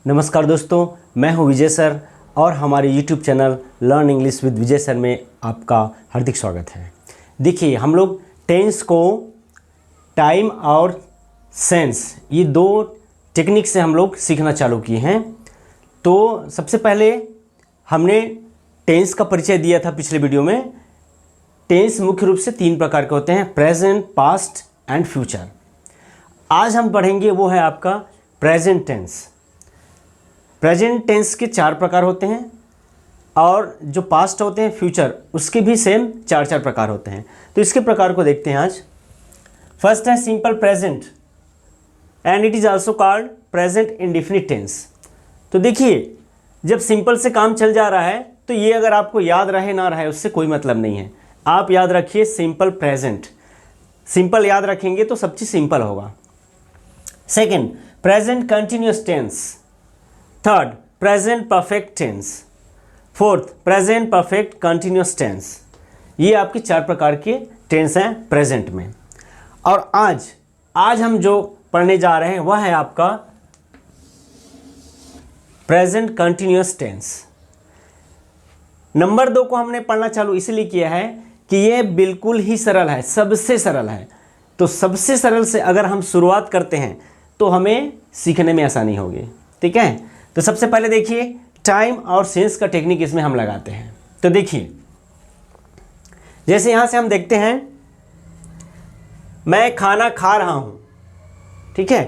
नमस्कार दोस्तों, मैं हूं विजय सर और हमारे YouTube channel learn English with Vijay sir में आपका हार्दिक स्वागत है। देखिए, हम लोग टेंस को टाइम और सेंस ये दो टेक्निक से हम लोग सीखना चालू किए हैं। तो सबसे पहले हमने टेंस का परिचय दिया था पिछले वीडियो में। टेंस मुख्य रूप से तीन प्रकार के होते हैं, प्रेजेंट, पास्ट एंड फ्यूचर। आज हम पढ़ेंगे वो है आपका प्रेजेंट टेंस। प्रेजेंट टेंस के चार प्रकार होते हैं और जो पास्ट होते हैं फ्यूचर, उसके भी सेम चार प्रकार होते हैं। तो इसके प्रकार को देखते हैं आज। फर्स्ट है simple present and it is also called present indefinite tense. तो देखिए, जब सिंपल से काम चल जा रहा है तो ये अगर आपको याद रहे ना रहे उससे कोई मतलब नहीं है। आप याद रखिए सिंपल प्रेजेंट, सिंपल याद रखेंगे तो सब चीज़ सिंपल होगा। Second, present continuous tense. Third, present perfect tense. Fourth, present perfect continuous tense. ये आपके चार प्रकार के टेंस हैं प्रेजेंट में। और आज हम जो पढ़ने जा रहे हैं वह है आपका प्रेजेंट कंटिन्यूस टेंस। नंबर 2 को हमने पढ़ना चालू इसलिए किया है कि ये बिल्कुल ही सरल है, सबसे सरल है। तो सबसे सरल से अगर हम शुरुआत करते हैं तो हमें सीखने में आसानी होगी। ठीक है, तो सबसे पहले देखिए टाइम और सेंस का टेक्निक इसमें हम लगाते हैं। तो देखिए, जैसे यहां से हम देखते हैं मैं खाना खा रहा हूं, ठीक है।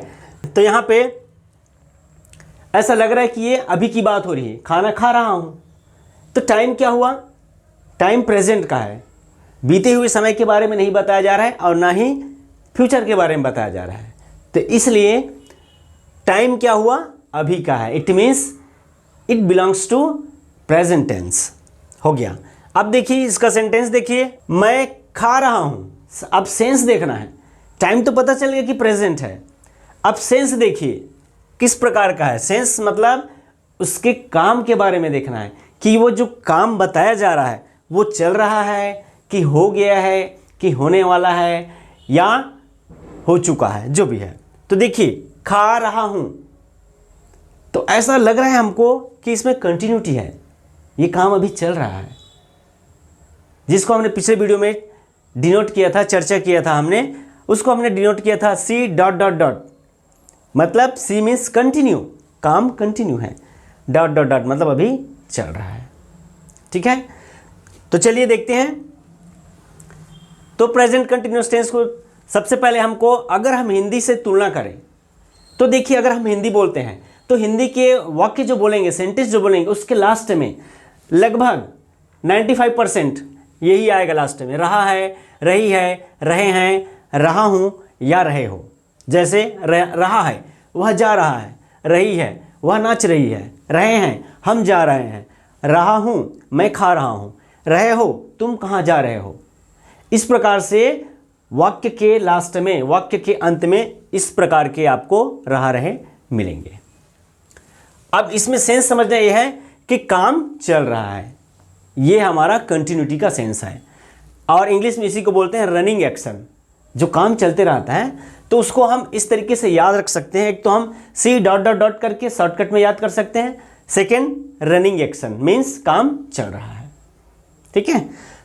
तो यहां पे ऐसा लग रहा है कि ये अभी की बात हो रही है, खाना खा रहा हूं। तो टाइम क्या हुआ? टाइम प्रेजेंट का है, बीते हुए समय के बारे में नहीं बताया जा रहा है और ना ही फ्यूचर के बारे में बताया जा रहा है। तो इसलिए टाइम क्या हुआ? अभी का है। It means it belongs to present tense हो गया। अब देखिए इसका सेंटेंस देखिए, मैं खा रहा हूं। अब सेंस देखना है। टाइम तो पता चल गया कि प्रेजेंट है, अब सेंस देखिए किस प्रकार का है। सेंस मतलब उसके काम के बारे में देखना है कि वो जो काम बताया जा रहा है वो चल रहा है कि हो गया है कि होने वाला है या हो चुका है, जो भी है। तो देखिए खा रहा हूं, तो ऐसा लग रहा है हमको कि इसमें कंटिन्यूटी है, ये काम अभी चल रहा है। जिसको हमने पिछले वीडियो में डिनोट किया था, चर्चा किया था हमने, उसको हमने डिनोट किया था सी डॉट डॉट डॉट। मतलब सी मीन्स कंटिन्यू, काम कंटिन्यू है, डॉट डॉट डॉट मतलब अभी चल रहा है। ठीक है, तो चलिए देखते हैं। तो प्रेजेंट कंटिन्यूअस टेंस को सबसे पहले हमको, अगर हम हिंदी से तुलना करें तो देखिए, अगर हम हिंदी बोलते हैं तो हिंदी के वाक्य जो बोलेंगे, सेंटेंस जो बोलेंगे, उसके लास्ट में लगभग 95% यही आएगा लास्ट में। रहा है, रही है, रहे हैं, रहा हूं या रहे हो। जैसे रहा है वह जा रहा है, रही है वह नाच रही है, रहे हैं हम जा रहे हैं, रहा हूं मैं खा रहा हूं, रहे हो तुम कहाँ जा रहे हो। इस प्रकार से वाक्य के लास्ट में, वाक्य के अंत में इस प्रकार के आपको रहा रहे मिलेंगे। अब इसमें सेंस समझना यह है कि काम चल रहा है, ये हमारा कंटिन्यूटी का सेंस है। और इंग्लिश में इसी को बोलते हैं रनिंग एक्शन। जो काम चलते रहता है तो उसको हम इस तरीके से याद रख सकते हैं। एक तो हम सी डॉट डॉट डॉट करके शॉर्टकट में याद कर सकते हैं। सेकेंड, रनिंग एक्शन मीन्स काम चल रहा है। ठीक है,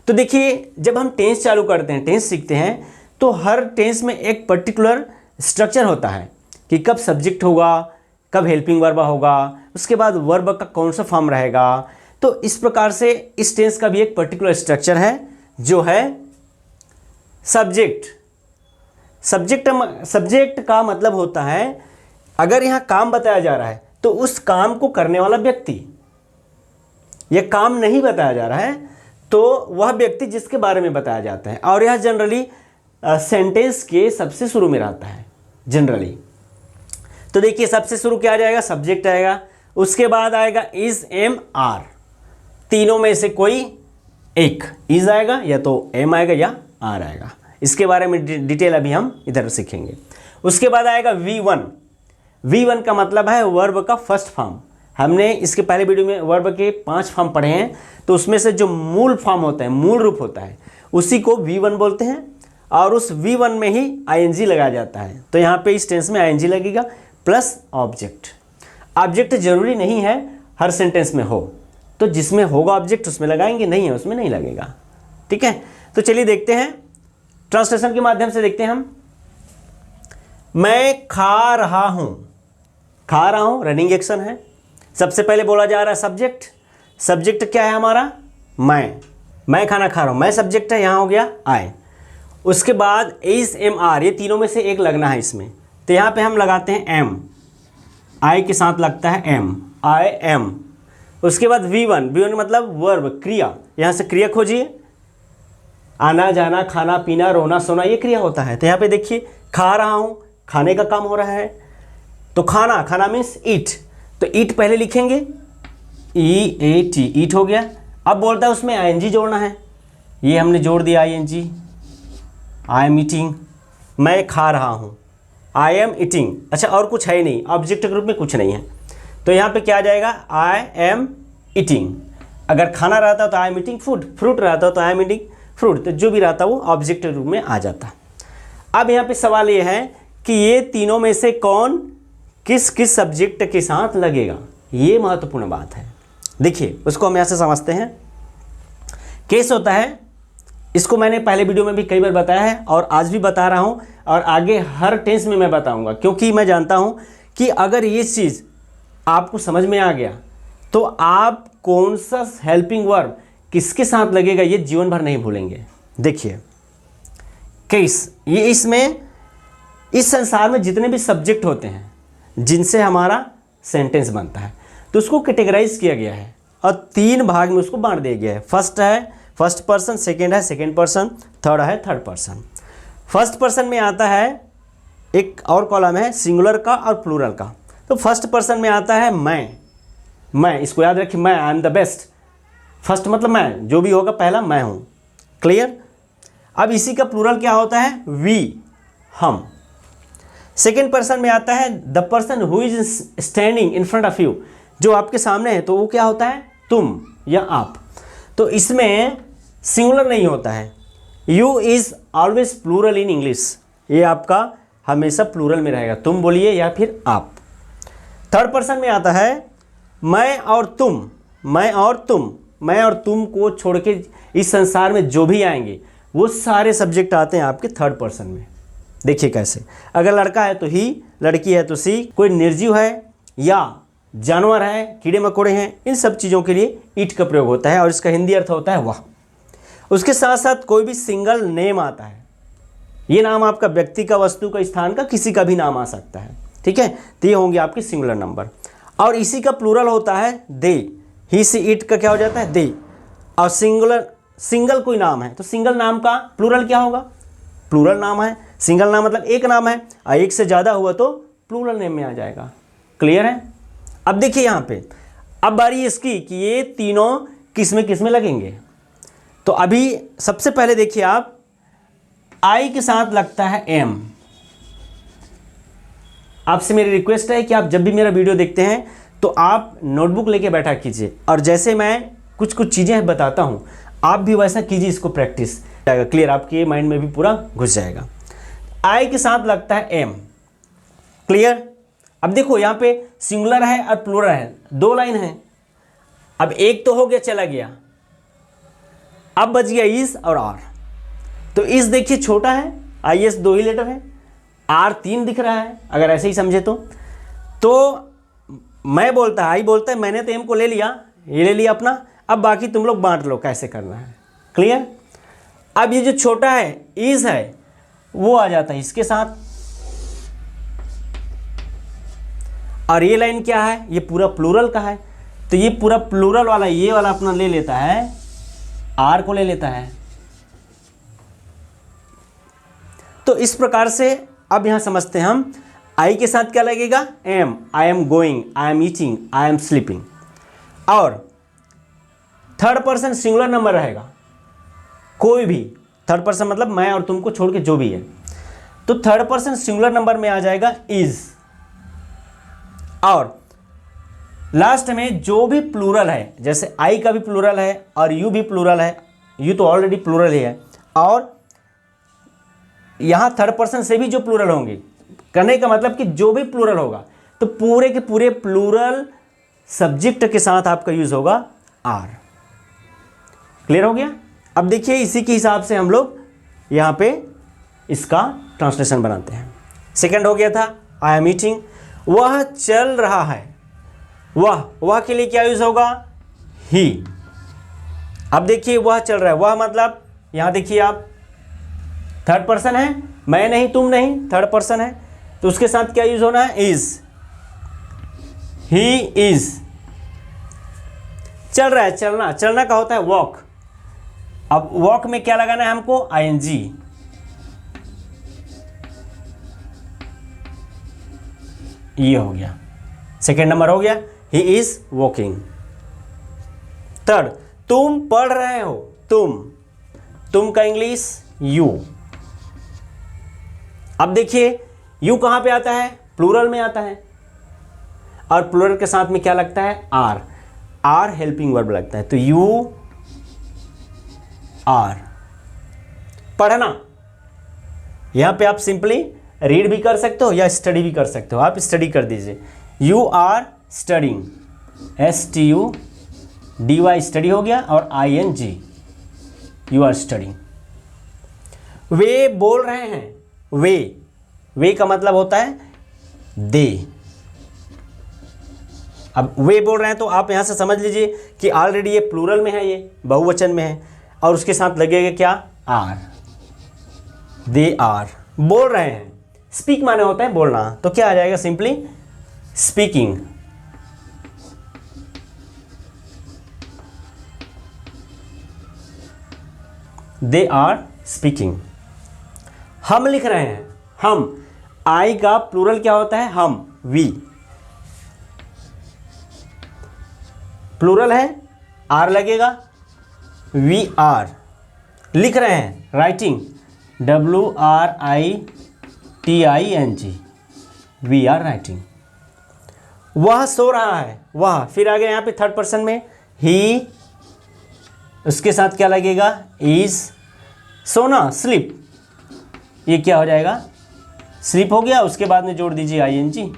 तो देखिए जब हम टेंस चालू करते हैं, टेंस सीखते हैं, तो हर टेंस में एक पर्टिकुलर स्ट्रक्चर होता है कि कब सब्जेक्ट होगा, कब हेल्पिंग वर्ब होगा, उसके बाद वर्ब का कौन सा फॉर्म रहेगा। तो इस प्रकार से इस टेंस का भी एक पर्टिकुलर स्ट्रक्चर है जो है सब्जेक्ट। सब्जेक्ट का मतलब होता है, अगर यहाँ काम बताया जा रहा है तो उस काम को करने वाला व्यक्ति, यह काम नहीं बताया जा रहा है तो वह व्यक्ति जिसके बारे में बताया जाता है। और यह जनरली सेंटेंस के सबसे शुरू में रहता है जनरली। तो देखिए सबसे शुरू क्या आ जाएगा? सब्जेक्ट आएगा, उसके बाद आएगा इज, एम, आर। तीनों में से कोई एक, इज आएगा या तो एम आएगा या आर आएगा। इसके बारे में डिटेल अभी हम इधर सीखेंगे। उसके बाद आएगा V1। V1 का मतलब है वर्ब का फर्स्ट फॉर्म। हमने इसके पहले वीडियो में वर्ब के 5 फॉर्म पढ़े हैं, तो उसमें से जो मूल फॉर्म होता है, मूल रूप होता है, उसी को V1 बोलते हैं। और उस V1 में ही ing लगाया जाता है। तो यहाँ पे इस टेंस में ing लगेगा प्लस ऑब्जेक्ट। ऑब्जेक्ट जरूरी नहीं है हर सेंटेंस में हो, तो जिसमें होगा ऑब्जेक्ट उसमें लगाएंगे, नहीं है उसमें नहीं लगेगा। ठीक है, तो चलिए देखते हैं, ट्रांसलेशन के माध्यम से देखते हैं हम। मैं खा रहा हूं, खा रहा हूं रनिंग एक्शन है। सबसे पहले बोला जा रहा है सब्जेक्ट, सब्जेक्ट क्या है हमारा, मैं खाना खा रहा हूं, मैं सब्जेक्ट है, यहां हो गया आई। उसके बाद एस एम आर, ये तीनों में से एक लगना है इसमें, तो यहां पे हम लगाते हैं एम, आई के साथ लगता है एम, आई एम। उसके बाद V1 मतलब वर्ब, क्रिया, यहां से क्रिया खोजिए, आना जाना खाना पीना रोना सोना ये क्रिया होता है। तो यहाँ पे देखिए खा रहा हूँ, खाने का काम हो रहा है, तो खाना, खाना मीन्स ईट, तो ईट पहले लिखेंगे EAT, ईट हो गया। अब बोलता है उसमें ING जोड़ना है, ये हमने जोड़ दिया ING, आई एम ईटिंग, मैं खा रहा हूँ, आई एम ईटिंग। अच्छा और कुछ है ही नहीं, ऑब्जेक्ट ग्रुप में कुछ नहीं है, तो यहाँ पे क्या आ जाएगा, आई एम ईटिंग। अगर खाना रहता तो आई एम ईटिंग फूड, फ्रूट रहता तो आई एम ईटिंग फ्रूट, तो जो भी रहता वो ऑब्जेक्ट रूप में आ जाता। अब यहाँ पे सवाल ये है कि ये तीनों में से कौन किस किस सब्जेक्ट के साथ लगेगा, ये महत्वपूर्ण बात है। देखिए उसको हम यहाँ से समझते हैं। केस होता है, इसको मैंने पहले वीडियो में भी कई बार बताया है और आज भी बता रहा हूँ, और आगे हर टेंस में मैं बताऊँगा, क्योंकि मैं जानता हूँ कि अगर ये चीज़ आपको समझ में आ गया तो आप कौन सा हेल्पिंग वर्ब किसके साथ लगेगा ये जीवन भर नहीं भूलेंगे। देखिए केस, ये इसमें इस संसार में जितने भी सब्जेक्ट होते हैं जिनसे हमारा सेंटेंस बनता है, तो उसको कैटेगराइज किया गया है और 3 भाग में उसको बांट दिया गया है। फर्स्ट है फर्स्ट पर्सन, सेकेंड है सेकेंड पर्सन, थर्ड है थर्ड पर्सन। फर्स्ट पर्सन में आता है, एक और कॉलम है सिंगुलर का और प्लूरल का। तो फर्स्ट पर्सन में आता है मैं, इसको याद रखिए, मैं, I am the best. First मतलब मैं, जो भी होगा पहला मैं हूँ, क्लियर। अब इसी का प्लूरल क्या होता है, वी, हम। सेकेंड पर्सन में आता है the person who is standing in front of you, जो आपके सामने है, तो वो क्या होता है, तुम या आप। तो इसमें सिंगुलर नहीं होता है, you is always plural in English, ये आपका हमेशा प्लूरल में रहेगा, तुम बोलिए या फिर आप। थर्ड पर्सन में आता है मैं और तुम, मैं और तुम, मैं और तुम को छोड़ के इस संसार में जो भी आएंगे वो सारे सब्जेक्ट आते हैं आपके थर्ड पर्सन में। देखिए कैसे, अगर लड़का है तो ही, लड़की है तो सी, कोई निर्जीव है या जानवर है, कीड़े मकोड़े हैं, इन सब चीज़ों के लिए ईट का प्रयोग होता है और इसका हिंदी अर्थ होता है वह। उसके साथ साथ कोई भी सिंगल नेम आता है, ये नाम आपका व्यक्ति का, वस्तु का, स्थान का, किसी का भी नाम आ सकता है, ठीक है। तो ये होंगे आपके सिंगुलर नंबर। और इसी का प्लूरल होता है दे, ही सी इट का क्या हो जाता है दे। और सिंगल कोई नाम है तो सिंगल नाम का प्लूरल क्या होगा, प्लूरल नाम है। सिंगल नाम मतलब एक नाम है, और एक से ज़्यादा हुआ तो प्लूरल नेम में आ जाएगा, क्लियर है। अब देखिए यहाँ पे, अब बारी इसकी कि ये तीनों किस में लगेंगे। तो अभी सबसे पहले देखिए आप, आई के साथ लगता है एम। आपसे मेरी रिक्वेस्ट है कि आप जब भी मेरा वीडियो देखते हैं तो आप नोटबुक लेके बैठा कीजिए, और जैसे मैं कुछ चीज़ें बताता हूँ आप भी वैसा कीजिए, इसको प्रैक्टिस जाएगा, क्लियर, आपके माइंड में भी पूरा घुस जाएगा। आई के साथ लगता है एम, क्लियर। अब देखो यहाँ पे सिंगुलर है और प्लूरल है, 2 लाइन है। अब एक तो हो गया, चला गया, अब बच गया इस और आर। तो इस देखिए छोटा है, IS 2 ही लेटर है, R 3 दिख रहा है, अगर ऐसे ही समझे तो मैं बोलता है, आई बोलता है मैंने तो एम को ले लिया, ये ले लिया अपना, अब बाकी तुम लोग बांट लो कैसे करना है, क्लियर। अब ये जो छोटा है इज है, वो आ जाता है इसके साथ, और ये लाइन क्या है, ये पूरा प्लूरल का है, तो ये पूरा प्लूरल वाला ये वाला अपना ले लेता है, आर को ले लेता है। तो इस प्रकार से अब यहां समझते हैं हम, आई के साथ क्या लगेगा, am, I am going, I am eating, I am sleeping. और थर्ड पर्सन सिंगुलर नंबर रहेगा, कोई भी थर्ड पर्सन मतलब मैं और तुमको छोड़ के जो भी है, तो थर्ड पर्सन सिंगुलर नंबर में आ जाएगा इज। और लास्ट में जो भी प्लूरल है, जैसे आई का भी प्लूरल है और यू भी प्लूरल है, यू तो ऑलरेडी प्लूरल ही है, और यहां थर्ड पर्सन से भी जो प्लूरल होंगे, कहने का मतलब कि जो भी प्लूरल होगा तो पूरे के पूरे प्लूरल सब्जेक्ट के साथ आपका यूज होगा आर। क्लियर हो गया? अब देखिए इसी के हिसाब से हम लोग यहाँ पे इसका ट्रांसलेशन बनाते हैं। सेकंड हो गया था आई एम ईटिंग, वह चल रहा है। वह के लिए क्या यूज होगा? ही। अब देखिए वह चल रहा है, वह मतलब यहां देखिए आप थर्ड पर्सन है, मैं नहीं तुम नहीं, थर्ड पर्सन है, तो उसके साथ क्या यूज होना है? इज। He is. चल रहा है, चलना, चलना का होता है वॉक। अब वॉक में क्या लगाना है हमको? आईएनजी। ये हो गया, सेकेंड नंबर हो गया, ही इज वॉकिंग। थर्ड, तुम पढ़ रहे हो। तुम का इंग्लिश यू। अब देखिए यू कहां पे आता है? प्लूरल में आता है, और प्लूरल के साथ में क्या लगता है? आर। आर हेल्पिंग वर्ब लगता है, तो यू आर। पढ़ना, यहां पे आप सिंपली रीड भी कर सकते हो या स्टडी भी कर सकते हो। आप स्टडी कर दीजिए, you are studying, STUDY study हो गया, और ING यू आर स्टडिंग। वे बोल रहे हैं। वे का मतलब होता है दे। अब वे बोल रहे हैं तो आप यहां से समझ लीजिए कि ऑलरेडी ये प्लूरल में है, ये बहुवचन में है, और उसके साथ लगेगा क्या? आर। दे आर बोल रहे हैं। स्पीक माने होता है बोलना, तो क्या आ जाएगा? Simply speaking. They are speaking. हम लिख रहे हैं। हम, आई का प्लूरल क्या होता है? हम, वी। प्लूरल है, आर लगेगा, वी आर। लिख रहे हैं, writing, WRITING, we are writing. वह सो रहा है। वह, फिर आगे यहाँ पे थर्ड पर्सन में ही, उसके साथ क्या लगेगा? इज। सोना, स्लीप, ये क्या हो जाएगा? स्लीप हो गया, उसके बाद में जोड़ दीजिए ING,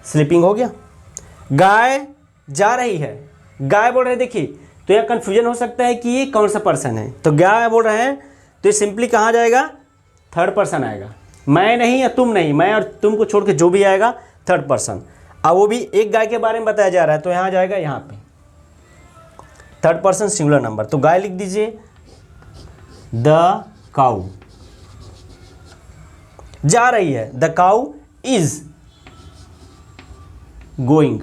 स्लीपिंग हो गया। गाय जा रही है। गाय बोल रहे हैं, देखिए तो यह कंफ्यूजन हो सकता है कि ये कौन सा पर्सन है। तो गाय बोल रहे हैं तो ये सिंपली कहाँ जाएगा? थर्ड पर्सन आएगा। मैं नहीं या तुम नहीं, मैं और तुम को छोड़ के जो भी आएगा थर्ड पर्सन। अब वो भी एक गाय के बारे में बताया जा रहा है, तो यहाँ जाएगा, यहाँ पे थर्ड पर्सन सिंगुलर नंबर, तो गाय लिख दीजिए, द काऊ। जा रही है, the cow is going.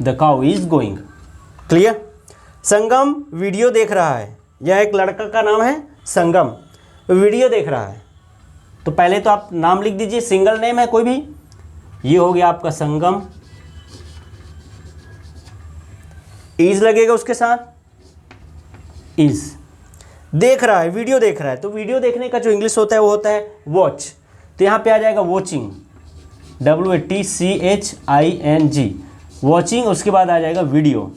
The cow is going. Clear? Sangam video देख रहा है। यह एक लड़का का नाम है संगम, वीडियो देख रहा है। तो पहले तो आप नाम लिख दीजिए, सिंगल नेम है कोई भी, ये हो गया आपका संगम। इज लगेगा उसके साथ, इज। देख रहा है, वीडियो देख रहा है, तो वीडियो देखने का जो इंग्लिश होता है वो होता है वॉच। तो यहाँ पे आ जाएगा वॉचिंग, WATCHING, वॉचिंग। उसके बाद आ जाएगा video.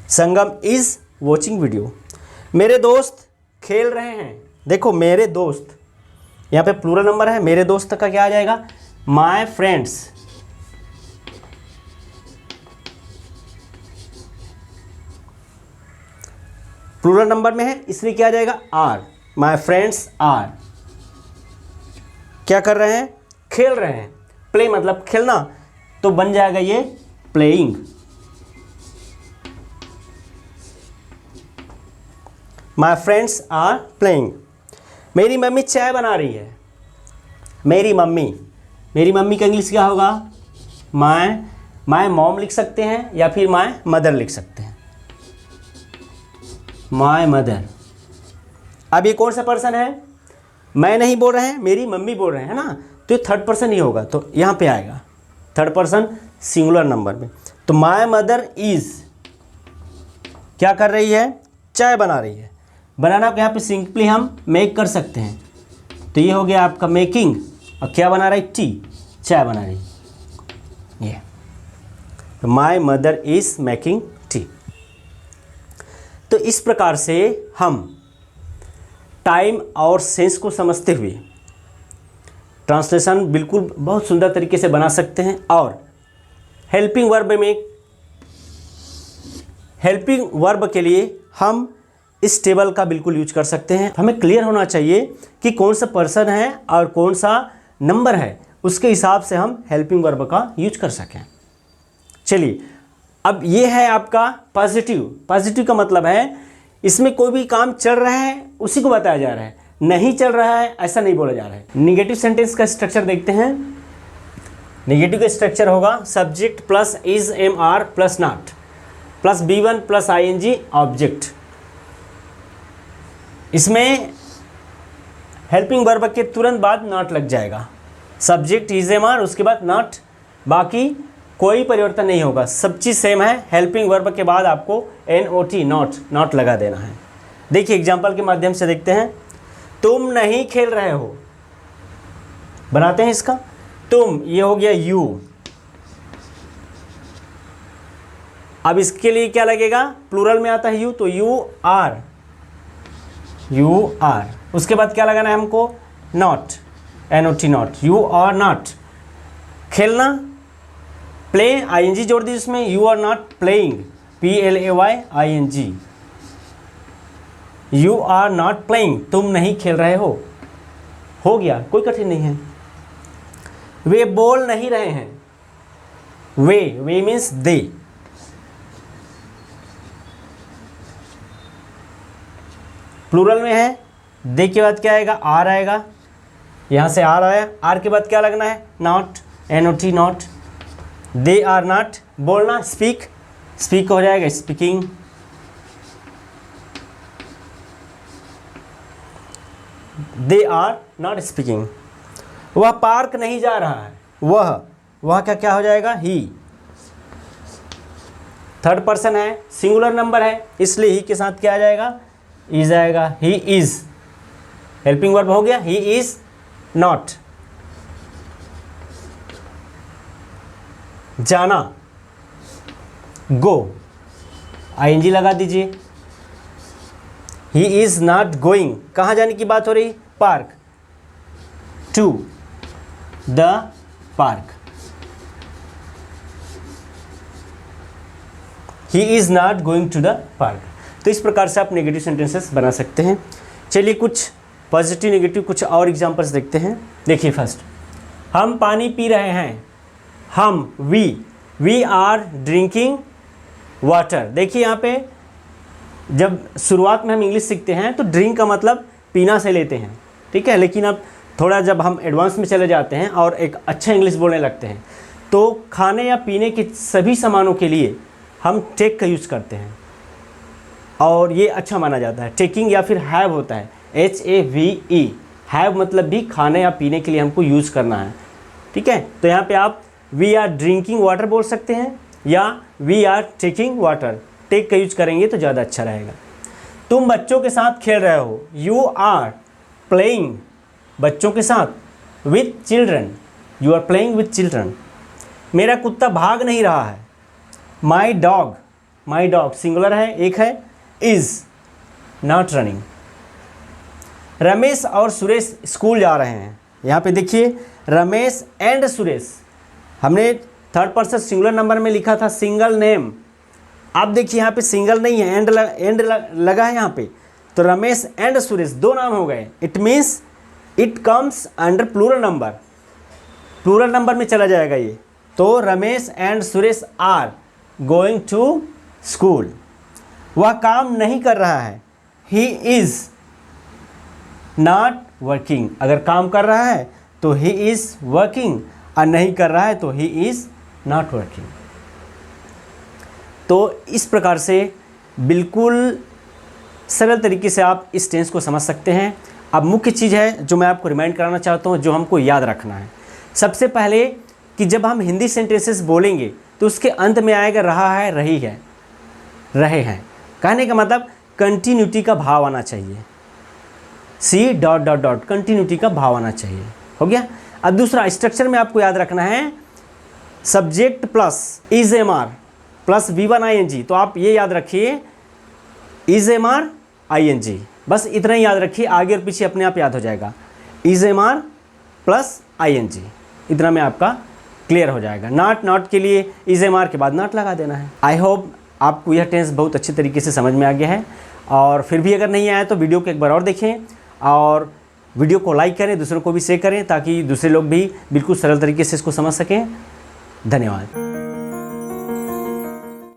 Sangam is watching video. मेरे दोस्त खेल रहे हैं। देखो मेरे दोस्त, यहाँ पे प्लूरल नंबर है, मेरे दोस्त का क्या आ जाएगा? My friends. प्लूरल नंबर में है इसलिए क्या आ जाएगा? आर। My friends are. क्या कर रहे हैं? खेल रहे हैं। प्ले मतलब खेलना, तो बन जाएगा ये playing. My friends are playing. मेरी मम्मी चाय बना रही है। मेरी मम्मी का इंग्लिश क्या होगा? माय मॉम लिख सकते हैं या फिर माय मदर लिख सकते हैं, माय मदर। अब ये कौन सा पर्सन है? मैं नहीं बोल रहे हैं, मेरी मम्मी बोल रहे हैं, है ना, तो ये थर्ड पर्सन ही होगा, तो यहाँ पे आएगा थर्ड पर्सन सिंगुलर नंबर में। तो माय मदर इज क्या कर रही है? चाय बना रही है। बनाना को यहाँ पे सिंपली हम मेक कर सकते हैं, तो ये हो गया आपका मेकिंग। और क्या बना रही? टी, चाय बना रही, ये। My mother is making tea. तो इस प्रकार से हम टाइम और सेंस को समझते हुए ट्रांसलेशन बिल्कुल बहुत सुंदर तरीके से बना सकते हैं। और हेल्पिंग वर्ब के लिए हम इस टेबल का बिल्कुल यूज कर सकते हैं। हमें क्लियर होना चाहिए कि कौन सा पर्सन है और कौन सा नंबर है, उसके हिसाब से हम हेल्पिंग वर्ब का यूज कर सकें। चलिए, अब ये है आपका पॉजिटिव का मतलब है इसमें कोई भी काम चल रहा है उसी को बताया जा रहा है, नहीं चल रहा है ऐसा नहीं बोला जा रहा है। निगेटिव सेंटेंस का स्ट्रक्चर देखते हैं। निगेटिव का स्ट्रक्चर होगा subject plus is am are plus not plus B1 plus ING object. इसमें हेल्पिंग वर्ब के तुरंत बाद नॉट लग जाएगा। सब्जेक्ट इज एम आर, उसके बाद नॉट, बाकी कोई परिवर्तन नहीं होगा, सब चीज़ सेम है। हेल्पिंग वर्ब के बाद आपको NOT नॉट लगा देना है। देखिए एग्जाम्पल के माध्यम से देखते हैं। तुम नहीं खेल रहे हो, बनाते हैं इसका। तुम, ये हो गया यू। अब इसके लिए क्या लगेगा, प्लूरल में आता है यू, तो यू आर। उसके बाद क्या लगाना है हमको, not, NOT not. You are not खेलना, प्ले ING जोड़ दी इसमें, you are not playing, PLAYING। You are not playing, तुम नहीं खेल रहे हो गया, कोई कठिन नहीं है। वे बोल नहीं रहे हैं, वे मीन्स दे। प्लूरल में है, दे के बाद क्या आएगा, आर आएगा, यहाँ से आर आया, आर के बाद क्या लगना है, not, NOT not. They are not, बोलना स्पीक हो जाएगा, speaking. They are not speaking. वह पार्क नहीं जा रहा है, वह क्या हो जाएगा, ही। थर्ड पर्सन है, सिंगुलर नंबर है, इसलिए ही के साथ क्या आ जाएगा, इज आएगा, ही इज। हेल्पिंग वर्ब हो गया, ही इज नॉट। जाना, गो, ING लगा दीजिए। ही इज नॉट गोइंग, कहाँ जाने की बात हो रही, park, to the park. He is not going to the park. तो इस प्रकार से आप नेगेटिव सेंटेंसेस बना सकते हैं। चलिए कुछ पॉजिटिव नेगेटिव कुछ और एग्जांपल्स देखते हैं। देखिए फर्स्ट, हम पानी पी रहे हैं, हम, वी आर ड्रिंकिंग वाटर। देखिए यहाँ पे जब शुरुआत में हम इंग्लिश सीखते हैं तो ड्रिंक का मतलब पीना से लेते हैं, ठीक है। लेकिन अब थोड़ा जब हम एडवांस में चले जाते हैं और एक अच्छा इंग्लिश बोलने लगते हैं तो खाने या पीने के सभी सामानों के लिए हम टेक का यूज़ करते हैं और ये अच्छा माना जाता है। टेकिंग या फिर हैव होता है, HAVE। हैव मतलब भी खाने या पीने के लिए हमको यूज़ करना है, ठीक है। तो यहाँ पे आप वी आर ड्रिंकिंग वाटर बोल सकते हैं या we are taking water, take का यूज करेंगे तो ज़्यादा अच्छा रहेगा। तुम बच्चों के साथ खेल रहे हो, यू आर प्लेइंग बच्चों के साथ, with children, you are playing with children. मेरा कुत्ता भाग नहीं रहा है, माई डॉग सिंगुलर है, एक है, इज नॉट रनिंग। रमेश और सुरेश स्कूल जा रहे हैं। यहाँ पे देखिए रमेश एंड सुरेश, हमने थर्ड पर्सन सिंगुलर नंबर में लिखा था सिंगल नेम। आप देखिए यहाँ पे सिंगल नहीं है, एंड लगा है यहाँ पे, तो रमेश एंड सुरेश दो नाम हो गए। It means it comes under plural number में चला जाएगा ये। तो Ramesh and Suresh are going to school. वह काम नहीं कर रहा है, ही इज़ नॉट वर्किंग। अगर काम कर रहा है तो ही इज़ वर्किंग और नहीं कर रहा है तो ही इज़ नॉट वर्किंग। तो इस प्रकार से बिल्कुल सरल तरीके से आप इस टेंस को समझ सकते हैं। अब मुख्य चीज़ है जो मैं आपको रिमाइंड कराना चाहता हूँ, जो हमको याद रखना है। सबसे पहले कि जब हम हिंदी सेंटेंसेस बोलेंगे तो उसके अंत में आएगा रहा है, रही है, रहे हैं। कहने का मतलब कंटिन्यूटी का भाव आना चाहिए, C ... कंटिन्यूटी का भाव आना चाहिए। हो गया। अब दूसरा स्ट्रक्चर में आपको याद रखना है subject plus is am are plus V1 ING। तो आप ये याद रखिए इज एम आर ING, बस इतना ही याद रखिए, आगे और पीछे अपने आप याद हो जाएगा। Is am are plus ING, इतना में आपका क्लियर हो जाएगा। नॉट के लिए इज एम आर के बाद नॉट लगा देना है। आई होप आपको यह टेंस बहुत अच्छे तरीके से समझ में आ गया है, और फिर भी अगर नहीं आया तो वीडियो को एक बार और देखें और वीडियो को लाइक करें, दूसरों को भी शेयर करें, ताकि दूसरे लोग भी बिल्कुल सरल तरीके से इसको समझ सकें। धन्यवाद।